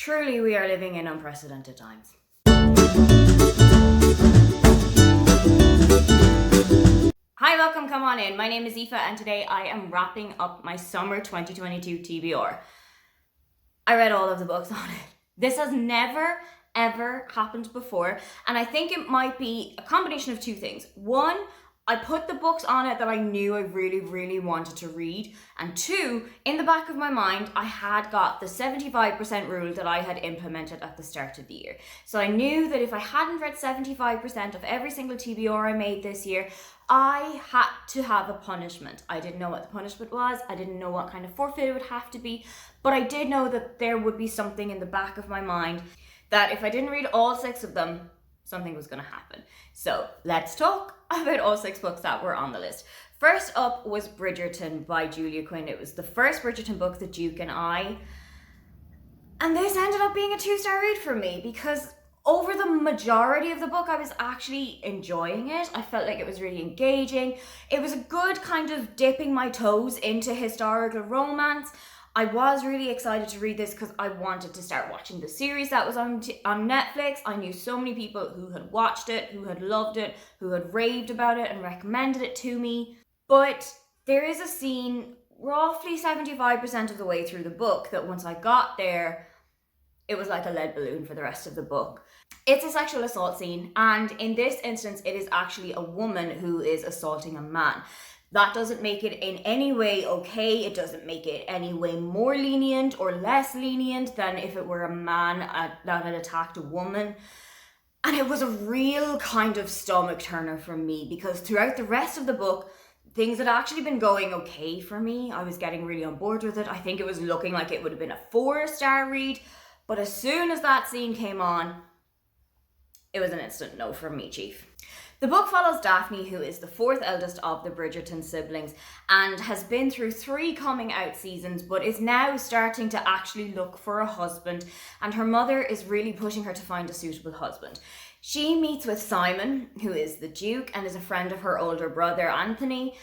Truly, we are living in unprecedented times. Hi, welcome, come on in. My name is Aoife and today I am wrapping up my summer 2022 TBR. I read all of the books on it. This has never, ever happened before, and I think it might be a combination of two things. One, I put the books on it that I knew I really wanted to read, and two, in the back of my mind, I had got the 75% rule that I had implemented at the start of the year. So I knew that if I hadn't read 75% of every single TBR I made this year, I had to have a punishment. I didn't know what the punishment was. I didn't know what kind of forfeit it would have to be, but I did know that there would be something in the back of my mind that if I didn't read all 6 of them, something was going to happen. So let's talk about all 6 books that were on the list. First up was Bridgerton by Julia Quinn. It was the first Bridgerton book that Duke and I, and this ended up being a 2-star read for me because over the majority of the book, I was actually enjoying it. I felt like it was really engaging. It was a good kind of dipping my toes into historical romance. I was really excited to read this because I wanted to start watching the series that was on Netflix. I knew so many people who had watched it, who had loved it, who had raved about it and recommended it to me. But there is a scene roughly 75% of the way through the book that once I got there, it was like a lead balloon for the rest of the book. It's a sexual assault scene, and in this instance, it is actually a woman who is assaulting a man. That doesn't make it in any way okay. It doesn't make it any way more lenient or less lenient than if it were a man that had attacked a woman. And it was a real kind of stomach turner for me because throughout the rest of the book, things had actually been going okay for me. I was getting really on board with it. I think it was looking like it would have been a 4-star read. But as soon as that scene came on, it was an instant no from me, Chief. The book follows Daphne, who is the 4th eldest of the Bridgerton siblings and has been through 3 coming out seasons, but is now starting to actually look for a husband, and her mother is really pushing her to find a suitable husband. She meets with Simon, who is the Duke and is a friend of her older brother, Anthony.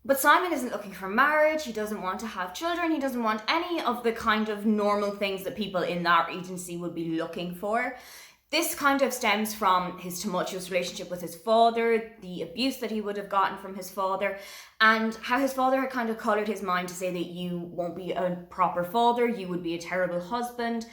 But Simon isn't looking for marriage, he doesn't want to have children, he doesn't want any of the kind of normal things that people in that regency would be looking for. This kind of stems from his tumultuous relationship with his father, the abuse that he would have gotten from his father, and how his father had kind of coloured his mind to say that you won't be a proper father, you would be a terrible husband.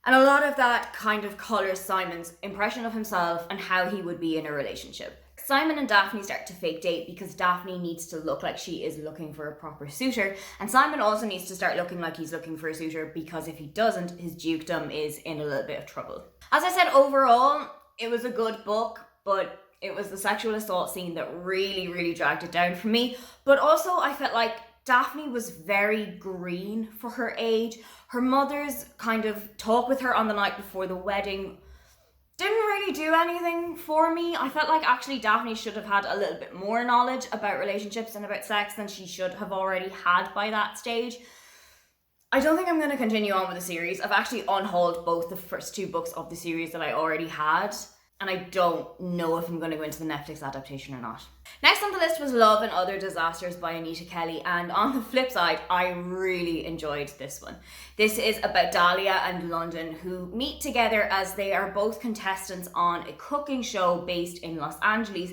And a lot of that kind of colours Simon's impression of himself and how he would be in a relationship. Simon and Daphne start to fake date because Daphne needs to look like she is looking for a proper suitor, and Simon also needs to start looking like he's looking for a suitor because if he doesn't, his dukedom is in a little bit of trouble. As I said, overall, it was a good book, but it was the sexual assault scene that really dragged it down for me. But also I felt like Daphne was very green for her age. Her mother's kind of talk with her on the night before the wedding didn't really do anything for me. I felt like actually Daphne should have had a little bit more knowledge about relationships and about sex than she should have already had by that stage. I don't think I'm going to continue on with the series. I've actually unhauled both the first 2 books of the series that I already had, and I don't know if I'm going to go into the Netflix adaptation or not. Next on the list was Love and Other Disasters by Anita Kelly, and on the flip side, I really enjoyed this one. This is about Dahlia and London, who meet together as they are both contestants on a cooking show based in Los Angeles,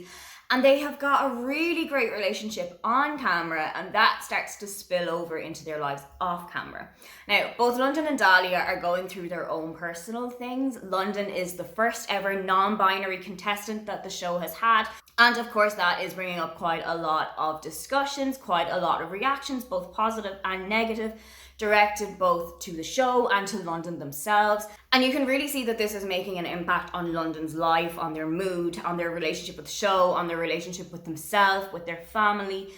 and they have got a really great relationship on camera, and that starts to spill over into their lives off camera. Now, both London and Dahlia are going through their own personal things. London is the first ever non-binary contestant that the show has had, and of course that is bringing up quite a lot of discussions, quite a lot of reactions, both positive and negative, directed both to the show and to London themselves. And you can really see that this is making an impact on London's life, on their mood, on their relationship with the show, on their relationship with themselves, with their family.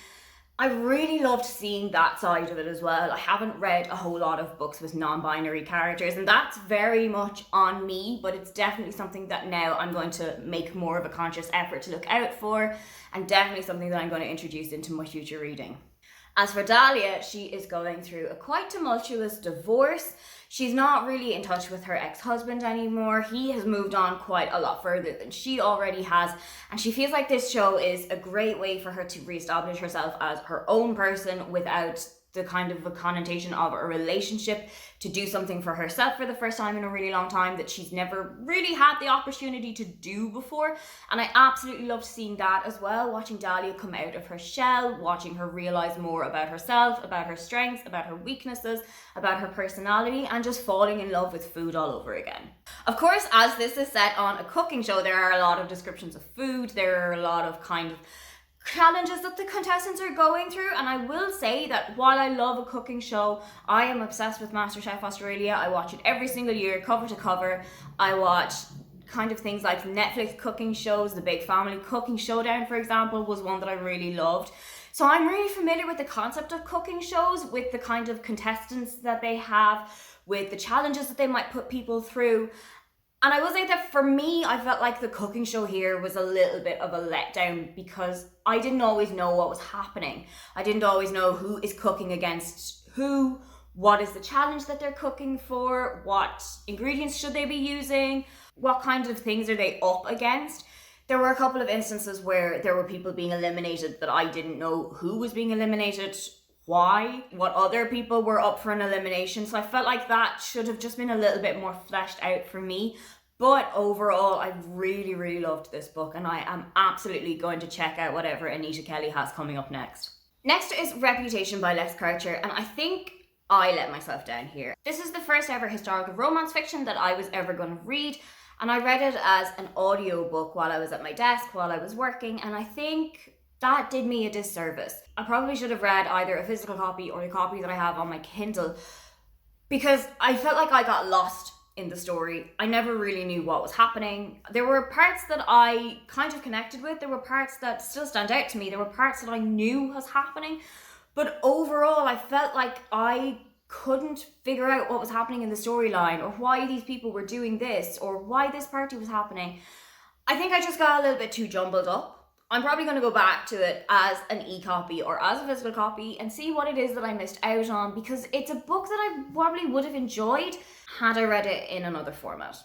I really loved seeing that side of it as well. I haven't read a whole lot of books with non-binary characters, and that's very much on me, but it's definitely something that now I'm going to make more of a conscious effort to look out for, and definitely something that I'm going to introduce into my future reading. As for Dahlia, she is going through a quite tumultuous divorce. She's not really in touch with her ex-husband anymore. He has moved on quite a lot further than she already has, and she feels like this show is a great way for her to reestablish herself as her own person without the kind of a connotation of a relationship, to do something for herself for the first time in a really long time that she's never really had the opportunity to do before. And I absolutely loved seeing that as well, watching Dahlia come out of her shell, watching her realize more about herself, about her strengths, about her weaknesses, about her personality, and just falling in love with food all over again. Of course, as this is set on a cooking show, there are a lot of descriptions of food, there are a lot of kind of challenges that the contestants are going through. And I will say that while I love a cooking show, I am obsessed with MasterChef Australia. I watch it every single year, cover to cover. I watch kind of things like Netflix cooking shows. The Big Family Cooking Showdown, for example, was one that I really loved. So I'm really familiar with the concept of cooking shows, with the kind of contestants that they have, with the challenges that they might put people through. And I will say that for me, I felt like the cooking show here was a little bit of a letdown because I didn't always know what was happening. I didn't always know who is cooking against who, what is the challenge that they're cooking for, what ingredients should they be using, what kinds of things are they up against. There were a couple of instances where there were people being eliminated that I didn't know who was being eliminated, why, what other people were up for an elimination. So I felt like that should have just been a little bit more fleshed out for me. But overall, I really, really loved this book, and I am absolutely going to check out whatever Anita Kelly has coming up next. Next is Reputation by Lex Karcher, and I think I let myself down here. This is the first ever historical romance fiction that I was ever going to read, and I read it as an audiobook while I was at my desk, while I was working, and I think that did me a disservice. I probably should have read either a physical copy or a copy that I have on my Kindle, because I felt like I got lost in the story. I never really knew what was happening. There were parts that I kind of connected with. There were parts that still stand out to me. There were parts that I knew was happening. But overall, I felt like I couldn't figure out what was happening in the storyline, or why these people were doing this, or why this party was happening. I think I just got a little bit too jumbled up. I'm probably going to go back to it as an e-copy or as a physical copy and see what it is that I missed out on, because it's a book that I probably would have enjoyed had I read it in another format.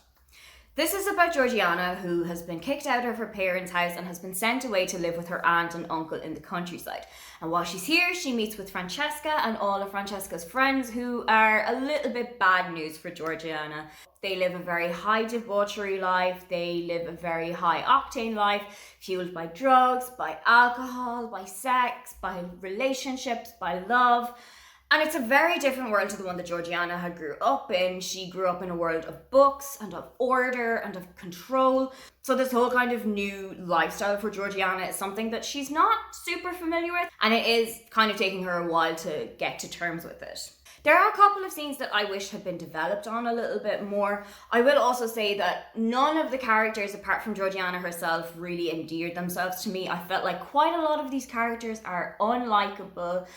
This is about Georgiana, who has been kicked out of her parents' house and has been sent away to live with her aunt and uncle in the countryside. And while she's here, she meets with Francesca and all of Francesca's friends, who are a little bit bad news for Georgiana. They live a very high debauchery life. They live a very high octane life, fueled by drugs, by alcohol, by sex, by relationships, by love. And it's a very different world to the one that Georgiana had grew up in. She grew up in a world of books and of order and of control. So this whole kind of new lifestyle for Georgiana is something that she's not super familiar with, and it is kind of taking her a while to get to terms with it. There are a couple of scenes that I wish had been developed on a little bit more. I will also say that none of the characters, apart from Georgiana herself, really endeared themselves to me. I felt like quite a lot of these characters are unlikable.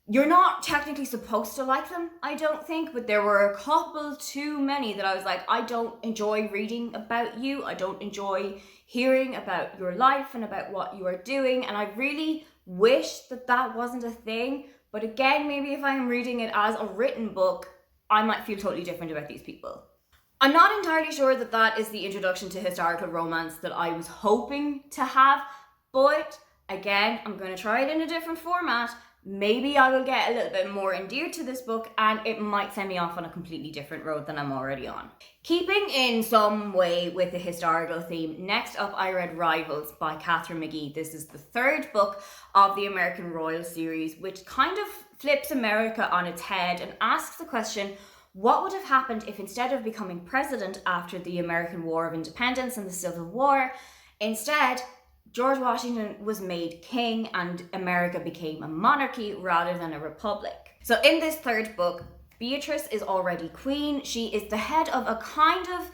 You're not technically supposed to like them, I don't think, but there were a couple too many that I was like, I don't enjoy reading about you. I don't enjoy hearing about your life and about what you are doing. And I really wish that that wasn't a thing. But again, maybe if I'm reading it as a written book, I might feel totally different about these people. I'm not entirely sure that that is the introduction to historical romance that I was hoping to have, but again, I'm going to try it in a different format. Maybe I will get a little bit more endeared to this book, and it might send me off on a completely different road than I'm already on. Keeping in some way with the historical theme, next up I read Rivals by Catherine McGee. This is the third book of the American Royal series, which kind of flips America on its head and asks the question, what would have happened if instead of becoming president after the American War of Independence and the Civil War, instead George Washington was made king and America became a monarchy rather than a republic. So in this third book, Beatrice is already queen. She is the head of a kind of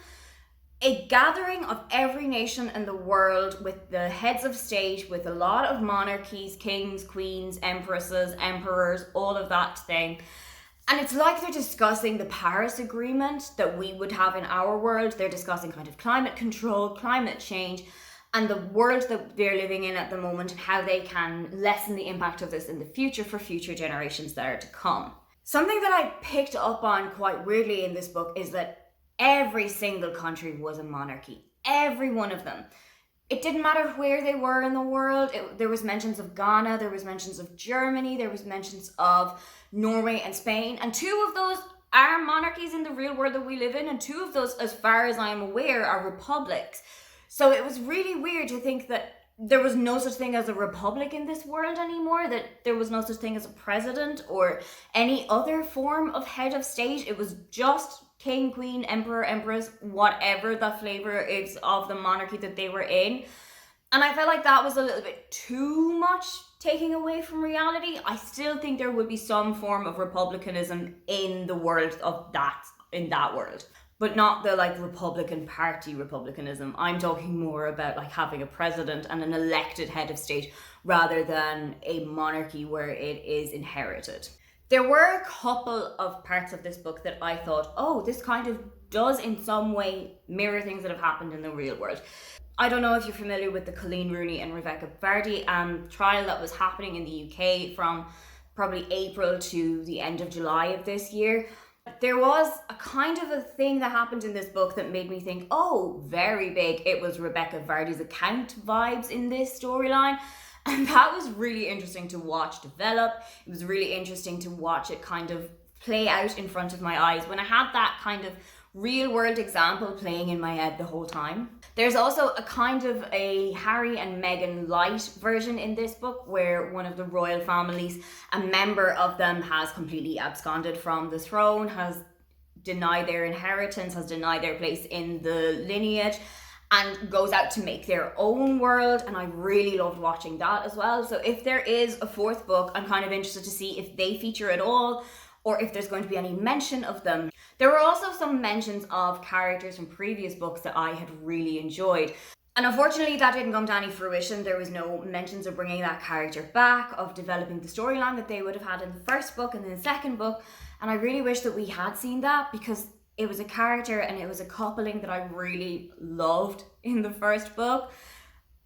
a gathering of every nation in the world, with the heads of state, with a lot of monarchies, kings, queens, empresses, emperors, all of that thing. And it's like they're discussing the Paris Agreement that we would have in our world. They're discussing kind of climate control, climate change, and the world that they're living in at the moment, and how they can lessen the impact of this in the future for future generations that are to come. Something that I picked up on quite weirdly in this book is that every single country was a monarchy. Every one of them. It didn't matter where they were in the world. There was mentions of Ghana, there was mentions of Germany, there was mentions of Norway and Spain, and two of those are monarchies in the real world that we live in, and two of those, as far as I'm aware, are republics. So it was really weird to think that there was no such thing as a republic in this world anymore, that there was no such thing as a president or any other form of head of state. It was just king, queen, emperor, empress, whatever the flavor is of the monarchy that they were in. And I felt like that was a little bit too much taking away from reality. I still think there would be some form of republicanism in the world of that, in that world, but not the like Republican Party republicanism. I'm talking more about like having a president and an elected head of state rather than a monarchy where it is inherited. There were a couple of parts of this book that I thought, oh, this kind of does in some way mirror things that have happened in the real world. I don't know if you're familiar with the Colleen Rooney and Rebecca Vardy trial that was happening in the UK from probably April to the end of July of this year. There was a kind of a thing that happened in this book that made me think, oh, very big. It was Rebecca Vardy's account vibes in this storyline. And that was really interesting to watch develop. It was really interesting to watch it kind of play out in front of my eyes when I had that kind of real world example playing in my head the whole time. There's also a kind of a Harry and Meghan light version in this book where one of the royal families, a member of them, has completely absconded from the throne, has denied their inheritance, has denied their place in the lineage, and goes out to make their own world. And I really loved watching that as well. So if there is a fourth book, I'm kind of interested to see if they feature at all or if there's going to be any mention of them. There were also some mentions of characters from previous books that I had really enjoyed. And unfortunately, that didn't come to any fruition. There was no mentions of bringing that character back, of developing the storyline that they would have had in the first book and in the second book. And I really wish that we had seen that, because it was a character and it was a coupling that I really loved in the first book.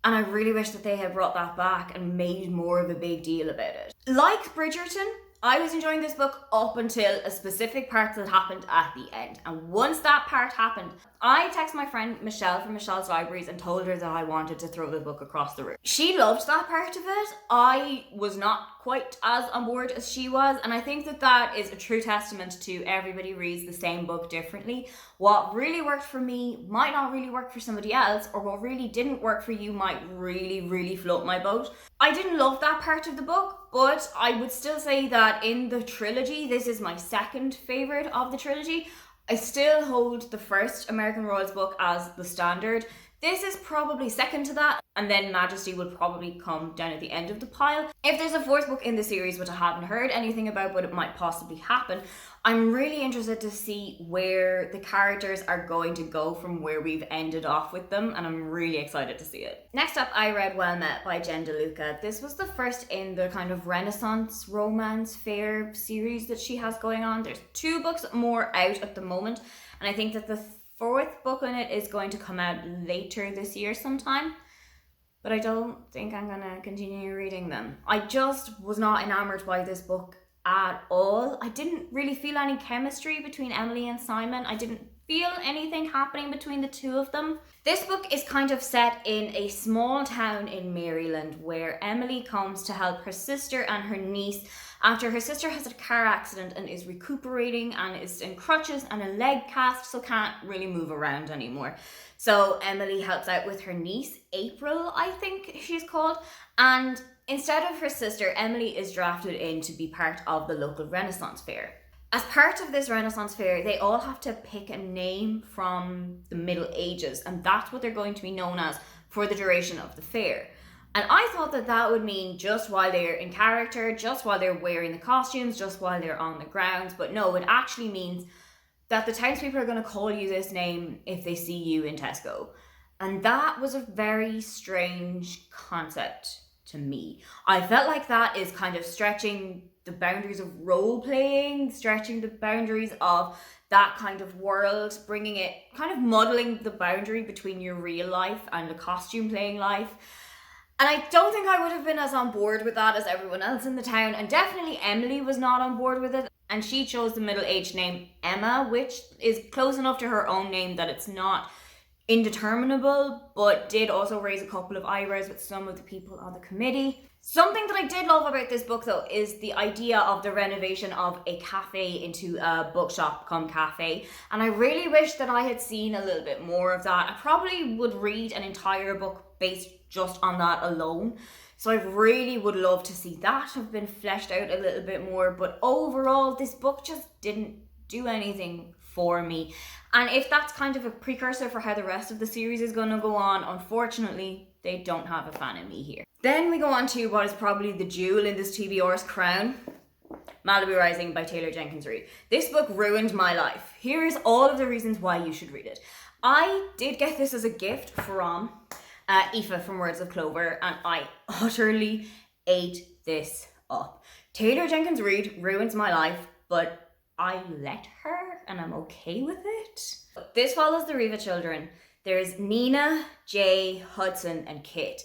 And I really wish that they had brought that back and made more of a big deal about it. Like Bridgerton, I was enjoying this book up until a specific part that happened at the end. And once that part happened, I texted my friend Michelle from Michelle's Libraries and told her that I wanted to throw the book across the room. She loved that part of it. I was not quite as on board as she was. And I think that that is a true testament to everybody reads the same book differently. What really worked for me might not really work for somebody else, or what really didn't work for you might really, really float my boat. I didn't love that part of the book, but I would still say that in the trilogy, this is my second favorite of the trilogy. I still hold the first American Royals book as the standard. This is probably second to that, and then Majesty will probably come down at the end of the pile. If there's a fourth book in the series, which I haven't heard anything about, but it might possibly happen, I'm really interested to see where the characters are going to go from where we've ended off with them, and I'm really excited to see it. Next up, I read Well Met by Jen DeLuca. This was the first in the kind of Renaissance romance fair series that she has going on. There's 2 books more out at the moment, and I think that the fourth book in it is going to come out later this year sometime, but I don't think I'm gonna continue reading them. I just was not enamored by this book at all. I didn't really feel any chemistry between Emily and Simon. I didn't feel anything happening between the two of them. This book is kind of set in a small town in Maryland where Emily comes to help her sister and her niece after her sister has a car accident and is recuperating and is in crutches and a leg cast, so can't really move around anymore. So Emily helps out with her niece, April, I think she's called, and instead of her sister, Emily is drafted in to be part of the local Renaissance fair. As part of this Renaissance fair, they all have to pick a name from the Middle Ages, and that's what they're going to be known as for the duration of the fair. And I thought that that would mean just while they're in character, just while they're wearing the costumes, just while they're on the grounds. But no, it actually means that the townspeople are going to call you this name if they see you in Tesco. And that was a very strange concept to me. I felt like that is kind of stretching the boundaries of role playing, stretching the boundaries of that kind of world, bringing it, kind of muddling the boundary between your real life and the costume playing life. And I don't think I would have been as on board with that as everyone else in the town, and definitely Emily was not on board with it, and she chose the middle-aged name Emma, which is close enough to her own name that it's not indeterminable, but did also raise a couple of eyebrows with some of the people on the committee. Something that I did love about this book though is the idea of the renovation of a cafe into a bookshop come cafe, and I really wish that I had seen a little bit more of that. I probably would read an entire book based just on that alone, so I really would love to see that have been fleshed out a little bit more, but overall this book just didn't do anything for me. And if that's kind of a precursor for how the rest of the series is going to go on, unfortunately they don't have a fan in me here. Then we go on to what is probably the jewel in this TBR's crown, Malibu Rising by Taylor Jenkins Reid. This book ruined my life. Here is all of the reasons why you should read it. I did get this as a gift from Aoife from Words of Clover, and I utterly ate this up. Taylor Jenkins Reid ruins my life, but I let her and I'm okay with it. This follows the Riva children. There's Nina, Jay, Hudson, and Kit.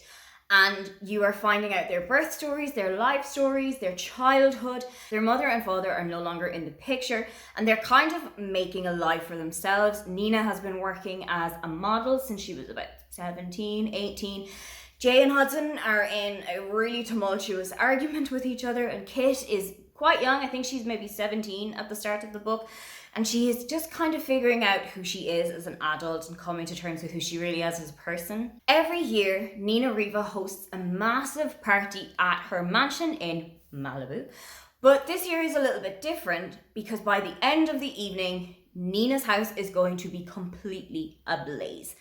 And you are finding out their birth stories, their life stories, their childhood. Their mother and father are no longer in the picture, and they're kind of making a life for themselves. Nina has been working as a model since she was about 17, 18. Jay and Hudson are in a really tumultuous argument with each other, and Kit is quite young. I think she's maybe 17 at the start of the book, and she is just kind of figuring out who she is as an adult and coming to terms with who she really is as a person. Every year, Nina Riva hosts a massive party at her mansion in Malibu, but this year is a little bit different because by the end of the evening, Nina's house is going to be completely ablaze.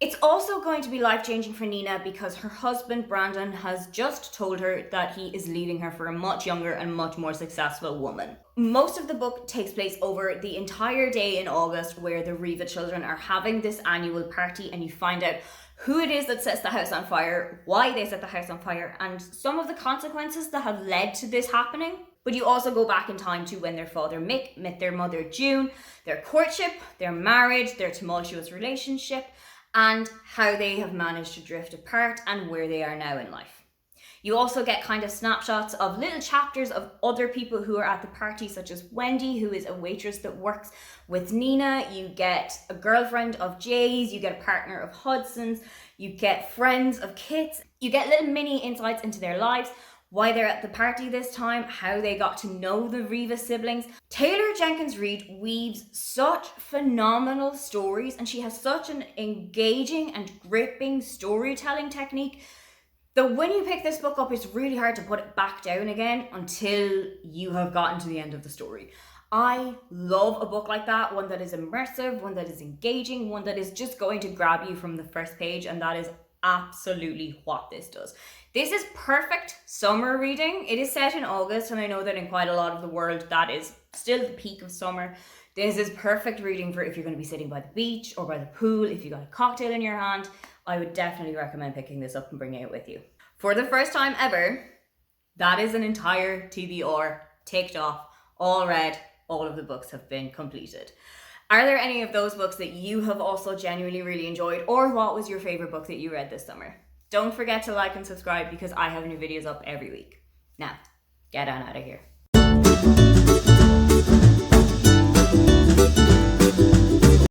It's also going to be life-changing for Nina because her husband, Brandon, has just told her that he is leaving her for a much younger and much more successful woman. Most of the book takes place over the entire day in August where the Riva children are having this annual party, and you find out who it is that sets the house on fire, why they set the house on fire, and some of the consequences that have led to this happening. But you also go back in time to when their father Mick met their mother June, their courtship, their marriage, their tumultuous relationship, and how they have managed to drift apart and where they are now in life. You also get kind of snapshots of little chapters of other people who are at the party, such as Wendy, who is a waitress that works with Nina. You get a girlfriend of Jay's, you get a partner of Hudson's, you get friends of Kit's. You get little mini insights into their lives, why they're at the party this time, how they got to know the Riva siblings. Taylor Jenkins Reid weaves such phenomenal stories, and she has such an engaging and gripping storytelling technique that when you pick this book up, it's really hard to put it back down again until you have gotten to the end of the story. I love a book like that, one that is immersive, one that is engaging, one that is just going to grab you from the first page, and that is absolutely what this does. This is perfect summer reading. It is set in August, and I know that in quite a lot of the world that is still the peak of summer. This is perfect reading for if you're going to be sitting by the beach or by the pool. If you got a cocktail in your hand, I would definitely recommend picking this up and bringing it with you. For the first time ever, that is an entire TBR ticked off, all read, all of the books have been completed. Are there any of those books that you have also genuinely really enjoyed, or what was your favorite book that you read this summer? Don't forget to like and subscribe because I have new videos up every week. Now, get on out of here.